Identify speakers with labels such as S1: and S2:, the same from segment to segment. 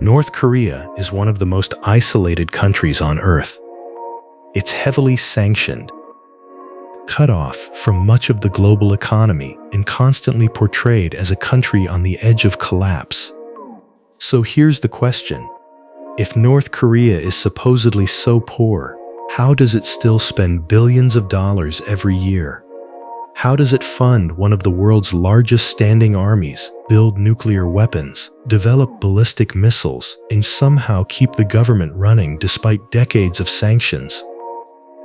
S1: North Korea is one of the most isolated countries on Earth. It's heavily sanctioned, cut off from much of the global economy, and constantly portrayed as a country on the edge of collapse. So here's the question. If North Korea is supposedly so poor, how does it still spend billions of dollars every year? How does it fund one of the world's largest standing armies, build nuclear weapons, develop ballistic missiles, and somehow keep the government running despite decades of sanctions?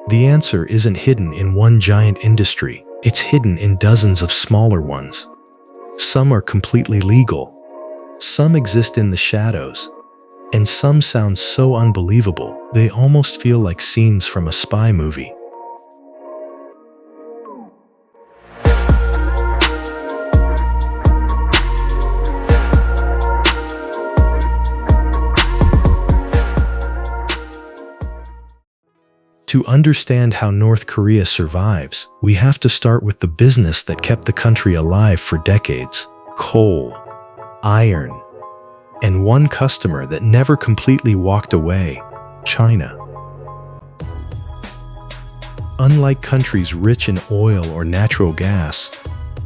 S1: The answer isn't hidden in one giant industry. It's hidden in dozens of smaller ones. Some are completely legal. Some exist in the shadows. And some sound so unbelievable, they almost feel like scenes from a spy movie. To understand how North Korea survives, we have to start with the business that kept the country alive for decades: coal, iron, and one customer that never completely walked away: China. Unlike countries rich in oil or natural gas,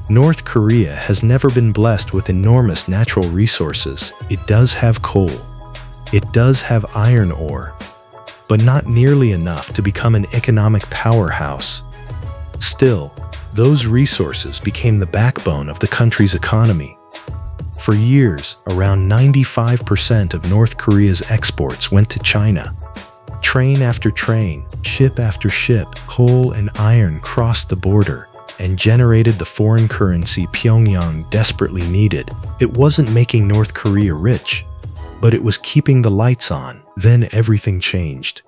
S1: North Korea has never been blessed with enormous natural resources. It does have coal. It does have iron ore, but not nearly enough to become an economic powerhouse. Still, those resources became the backbone of the country's economy. For years, around 95% of North Korea's exports went to China. Train after train, ship after ship, coal and iron crossed the border and generated the foreign currency Pyongyang desperately needed. It wasn't making North Korea rich, but it was keeping the lights on. Then everything changed.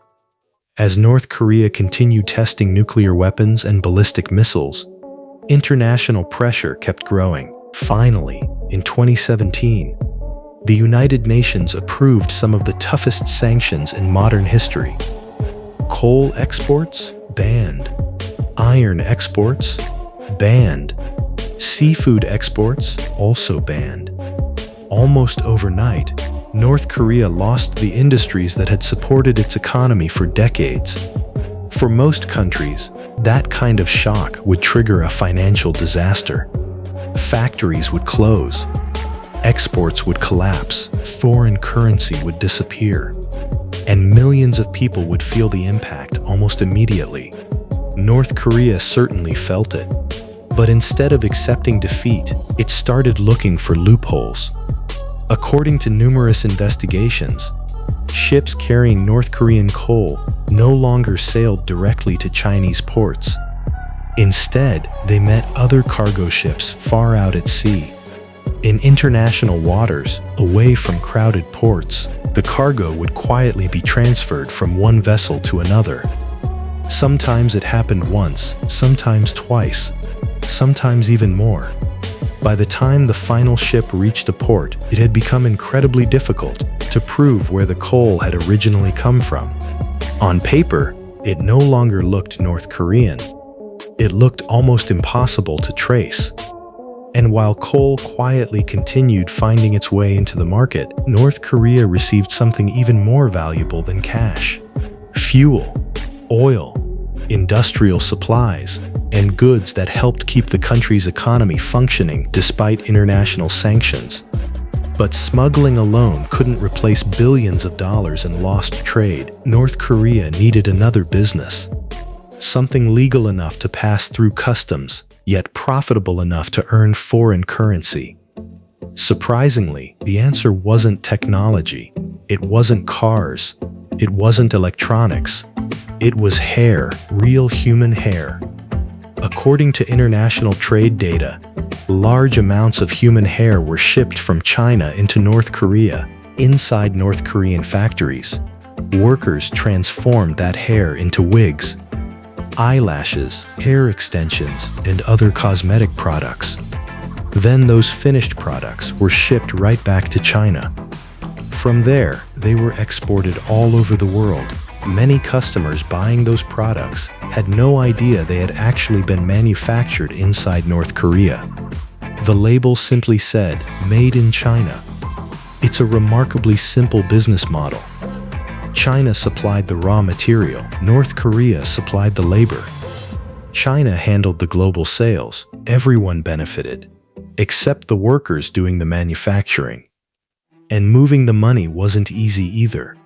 S1: As North Korea continued testing nuclear weapons and ballistic missiles, international pressure kept growing. Finally, in 2017, the United Nations approved some of the toughest sanctions in modern history. Coal exports? Banned. Iron exports? Banned. Seafood exports? Also banned. Almost overnight, North Korea lost the industries that had supported its economy for decades. For most countries, that kind of shock would trigger a financial disaster. Factories would close. Exports would collapse. Foreign currency would disappear. And millions of people would feel the impact almost immediately. North Korea certainly felt it. But instead of accepting defeat, it started looking for loopholes. According to numerous investigations, ships carrying North Korean coal no longer sailed directly to Chinese ports. Instead, they met other cargo ships far out at sea. In international waters, away from crowded ports, the cargo would quietly be transferred from one vessel to another. Sometimes it happened once, sometimes twice, sometimes even more. By the time the final ship reached a port, it had become incredibly difficult to prove where the coal had originally come from. On paper, it no longer looked North Korean. It looked almost impossible to trace. And while coal quietly continued finding its way into the market, North Korea received something even more valuable than cash: fuel, oil, industrial supplies, and goods that helped keep the country's economy functioning despite international sanctions. But smuggling alone couldn't replace billions of dollars in lost trade. North Korea needed another business. Something legal enough to pass through customs, yet profitable enough to earn foreign currency. Surprisingly, the answer wasn't technology. It wasn't cars. It wasn't electronics. It was hair, real human hair. According to international trade data, large amounts of human hair were shipped from China into North Korea. Inside North Korean factories, workers transformed that hair into wigs, eyelashes, hair extensions, and other cosmetic products. Then those finished products were shipped right back to China. From there, they were exported all over the world. Many customers buying those products had no idea they had actually been manufactured inside North Korea. The label simply said, "Made in China." It's a remarkably simple business model. China supplied the raw material, North Korea supplied the labor. China handled the global sales. Everyone benefited, except the workers doing the manufacturing. And moving the money wasn't easy either.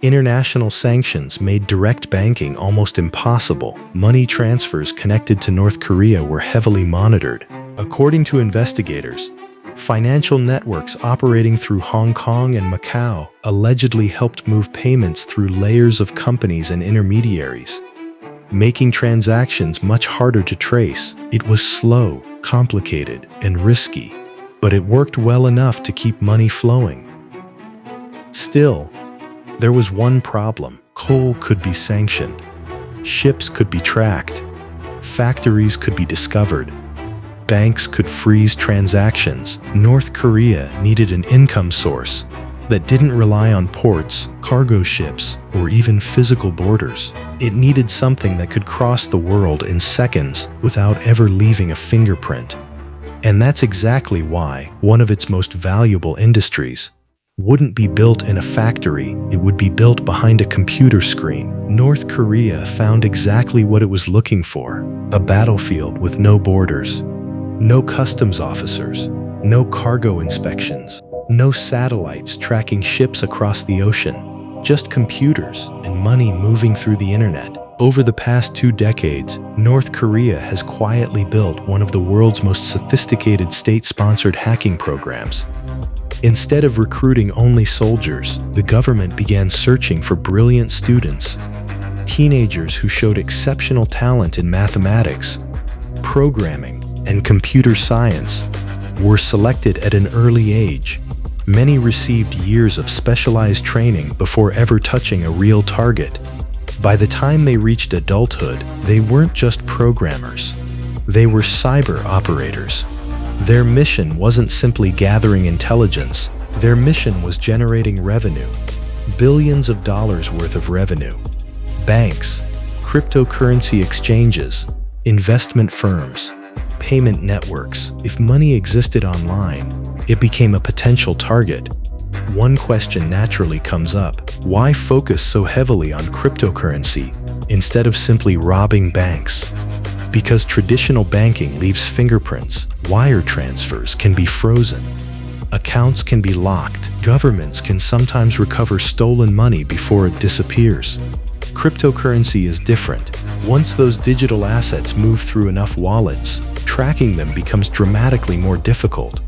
S1: International sanctions made direct banking almost impossible. Money transfers connected to North Korea were heavily monitored. According to investigators, financial networks operating through Hong Kong and Macau allegedly helped move payments through layers of companies and intermediaries, making transactions much harder to trace. It was slow, complicated, and risky, but it worked well enough to keep money flowing. Still, there was one problem. Coal could be sanctioned. Ships could be tracked. Factories could be discovered. Banks could freeze transactions. North Korea needed an income source that didn't rely on ports, cargo ships, or even physical borders. It needed something that could cross the world in seconds without ever leaving a fingerprint. And that's exactly why one of its most valuable industries wouldn't be built in a factory, it would be built behind a computer screen. North Korea found exactly what it was looking for: a battlefield with no borders, no customs officers, no cargo inspections, no satellites tracking ships across the ocean, just computers and money moving through the internet. Over the past 2 decades, North Korea has quietly built one of the world's most sophisticated state-sponsored hacking programs. Instead of recruiting only soldiers, the government began searching for brilliant students. Teenagers who showed exceptional talent in mathematics, programming, and computer science were selected at an early age. Many received years of specialized training before ever touching a real target. By the time they reached adulthood, they weren't just programmers. They were cyber operators. Their mission wasn't simply gathering intelligence. Their mission was generating revenue. Billions of dollars worth of revenue. Banks, cryptocurrency exchanges, investment firms, payment networks. If money existed online, it became a potential target. One question naturally comes up: why focus so heavily on cryptocurrency instead of simply robbing banks? Because traditional banking leaves fingerprints. Wire transfers can be frozen. Accounts can be locked. Governments can sometimes recover stolen money before it disappears. Cryptocurrency is different. Once those digital assets move through enough wallets, tracking them becomes dramatically more difficult.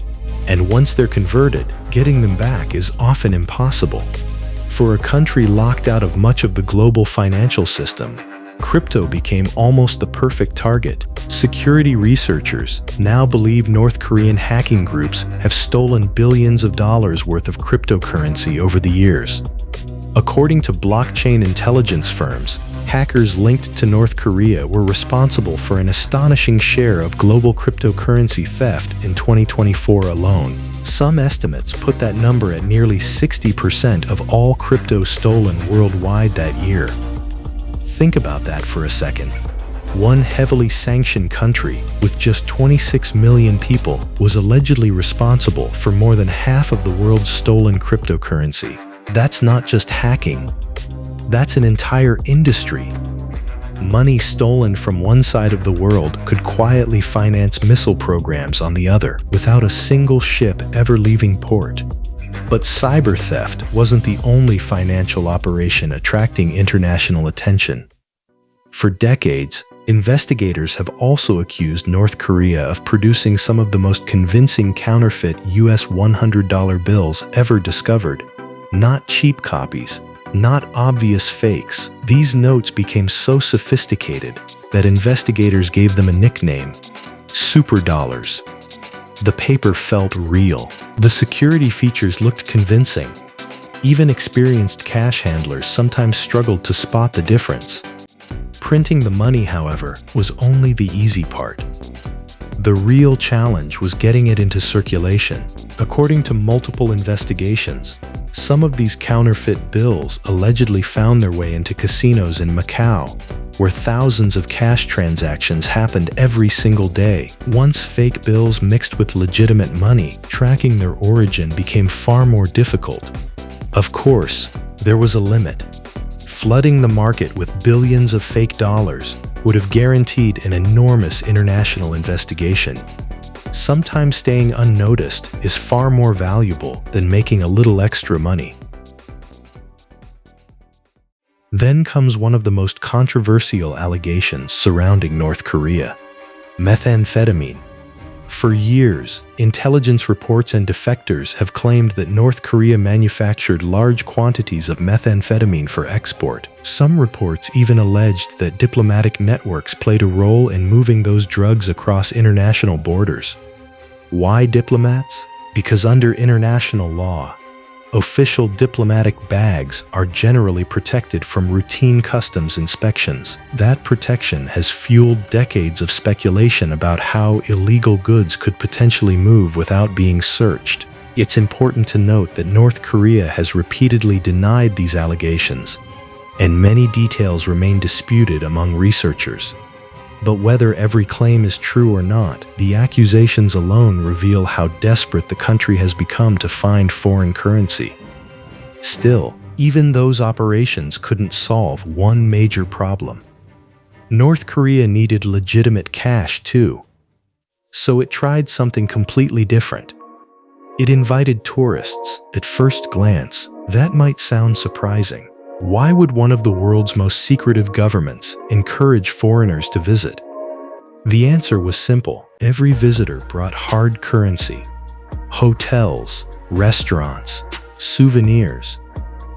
S1: And once they're converted, getting them back is often impossible. For a country locked out of much of the global financial system, crypto became almost the perfect target. Security researchers now believe North Korean hacking groups have stolen billions of dollars worth of cryptocurrency over the years. According to blockchain intelligence firms, hackers linked to North Korea were responsible for an astonishing share of global cryptocurrency theft in 2024 alone. Some estimates put that number at nearly 60% of all crypto stolen worldwide that year. Think about that for a second. One heavily sanctioned country with just 26 million people was allegedly responsible for more than half of the world's stolen cryptocurrency. That's not just hacking. That's an entire industry. Money stolen from one side of the world could quietly finance missile programs on the other without a single ship ever leaving port. But cyber theft wasn't the only financial operation attracting international attention. For decades, investigators have also accused North Korea of producing some of the most convincing counterfeit US $100 bills ever discovered. Not cheap copies, not obvious fakes. These notes became so sophisticated that investigators gave them a nickname: super dollars. The paper felt real. The security features looked convincing. Even experienced cash handlers sometimes struggled to spot the difference. Printing the money, however, was only the easy part. The real challenge was getting it into circulation. According to multiple investigations, some of these counterfeit bills allegedly found their way into casinos in Macau, where thousands of cash transactions happened every single day. Once fake bills mixed with legitimate money, tracking their origin became far more difficult. Of course, there was a limit. Flooding the market with billions of fake dollars would have guaranteed an enormous international investigation. Sometimes staying unnoticed is far more valuable than making a little extra money. Then comes one of the most controversial allegations surrounding North Korea: methamphetamine. For years, intelligence reports and defectors have claimed that North Korea manufactured large quantities of methamphetamine for export. Some reports even alleged that diplomatic networks played a role in moving those drugs across international borders. Why diplomats? Because under international law, official diplomatic bags are generally protected from routine customs inspections. That protection has fueled decades of speculation about how illegal goods could potentially move without being searched. It's important to note that North Korea has repeatedly denied these allegations, and many details remain disputed among researchers. But whether every claim is true or not, the accusations alone reveal how desperate the country has become to find foreign currency. Still, even those operations couldn't solve one major problem. North Korea needed legitimate cash too. So it tried something completely different. It invited tourists. At first glance, that might sound surprising. Why would one of the world's most secretive governments encourage foreigners to visit? The answer was simple. Every visitor brought hard currency: hotels, restaurants, souvenirs,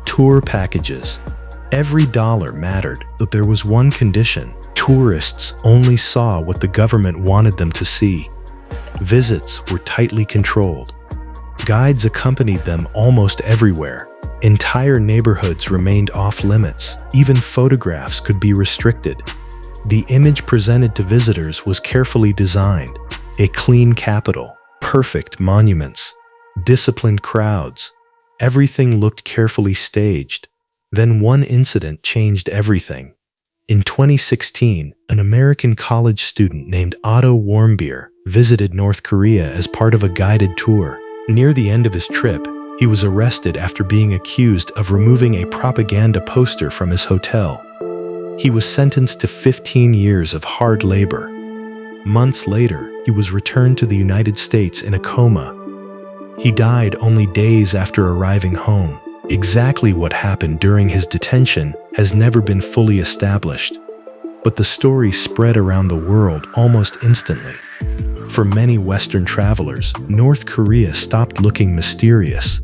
S1: tour packages. Every dollar mattered, but there was one condition: tourists only saw what the government wanted them to see. Visits were tightly controlled. Guides accompanied them almost everywhere. Entire neighborhoods remained off-limits. Even photographs could be restricted. The image presented to visitors was carefully designed: a clean capital, perfect monuments, disciplined crowds. Everything looked carefully staged. Then one incident changed everything. In 2016, an American college student named Otto Warmbier visited North Korea as part of a guided tour. Near the end of his trip, he was arrested after being accused of removing a propaganda poster from his hotel. He was sentenced to 15 years of hard labor. Months later, he was returned to the United States in a coma. He died only days after arriving home. Exactly what happened during his detention has never been fully established, but the story spread around the world almost instantly. For many Western travelers, North Korea stopped looking mysterious.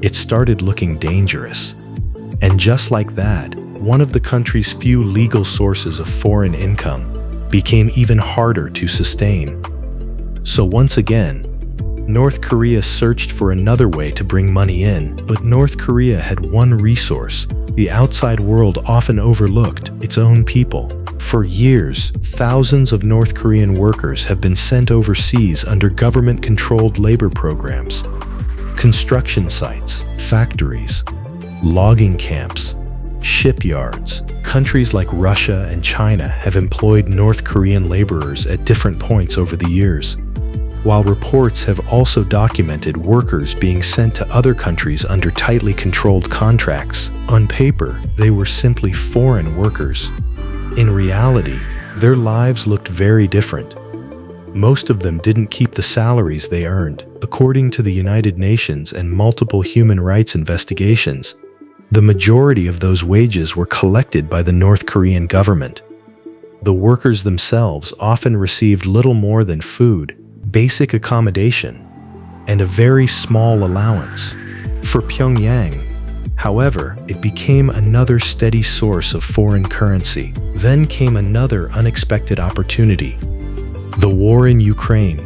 S1: It started looking dangerous. And just like that, one of the country's few legal sources of foreign income became even harder to sustain. So once again, North Korea searched for another way to bring money in, but North Korea had one resource the outside world often overlooked: its own people. For years, thousands of North Korean workers have been sent overseas under government-controlled labor programs. Construction sites, factories, logging camps, shipyards. Countries like Russia and China have employed North Korean laborers at different points over the years, while reports have also documented workers being sent to other countries under tightly controlled contracts. On paper, they were simply foreign workers. In reality, their lives looked very different. Most of them didn't keep the salaries they earned. According to the United Nations and multiple human rights investigations, the majority of those wages were collected by the North Korean government. The workers themselves often received little more than food, basic accommodation, and a very small allowance. For Pyongyang, however, it became another steady source of foreign currency. Then came another unexpected opportunity: the war in Ukraine.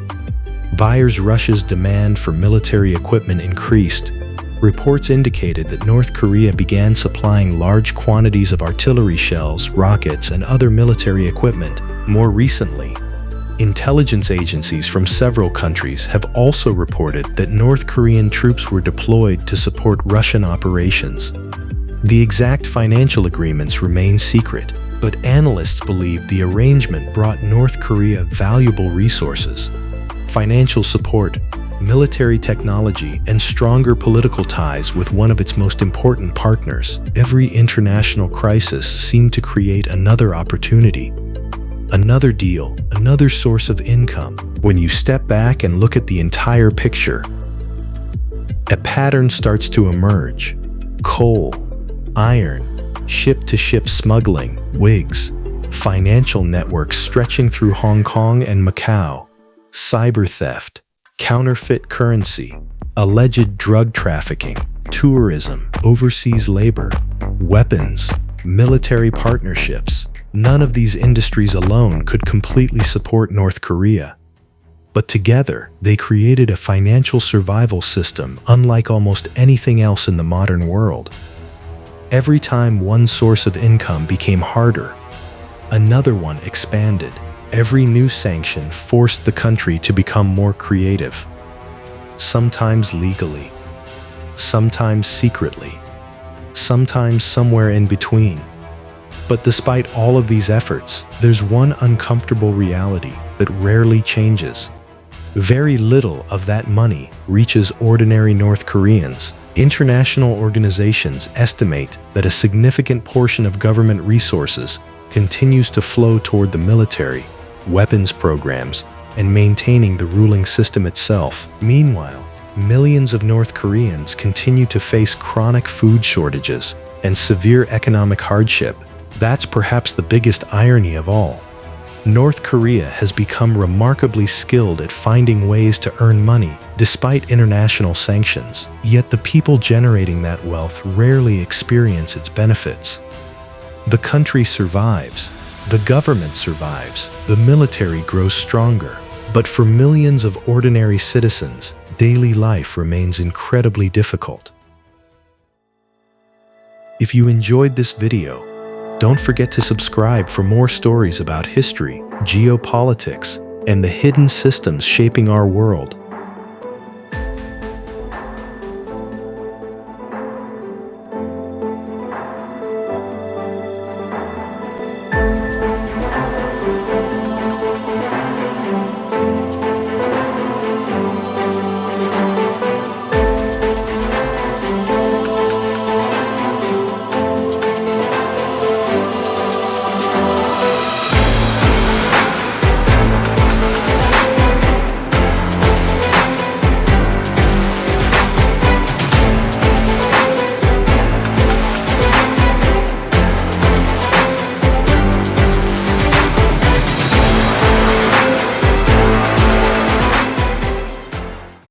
S1: Buyers Russia's demand for military equipment increased. Reports indicated that North Korea began supplying large quantities of artillery shells, rockets, and other military equipment. More recently, intelligence agencies from several countries have also reported that North Korean troops were deployed to support Russian operations. The exact financial agreements remain secret, But analysts believe the arrangement brought North Korea valuable resources, financial support, military technology, and stronger political ties with one of its most important partners. Every international crisis seemed to create another opportunity, another deal, another source of income. When you step back and look at the entire picture, a pattern starts to emerge. Coal, iron, ship-to-ship smuggling, wigs, financial networks stretching through Hong Kong and Macau, cyber theft, counterfeit currency, alleged drug trafficking, tourism, overseas labor, weapons, military partnerships. None of these industries alone could completely support North Korea. But together, they created a financial survival system unlike almost anything else in the modern world. Every time one source of income became harder, another one expanded. Every new sanction forced the country to become more creative, sometimes legally, sometimes secretly, sometimes somewhere in between. But despite all of these efforts, there's one uncomfortable reality that rarely changes. Very little of that money reaches ordinary North Koreans. International organizations estimate that a significant portion of government resources continues to flow toward the military, weapons programs, and maintaining the ruling system itself. Meanwhile, millions of North Koreans continue to face chronic food shortages and severe economic hardship. That's perhaps the biggest irony of all. North Korea has become remarkably skilled at finding ways to earn money despite international sanctions, yet the people generating that wealth rarely experience its benefits. The country survives, the government survives, the military grows stronger, but for millions of ordinary citizens, daily life remains incredibly difficult. If you enjoyed this video, don't forget to subscribe for more stories about history, geopolitics, and the hidden systems shaping our world.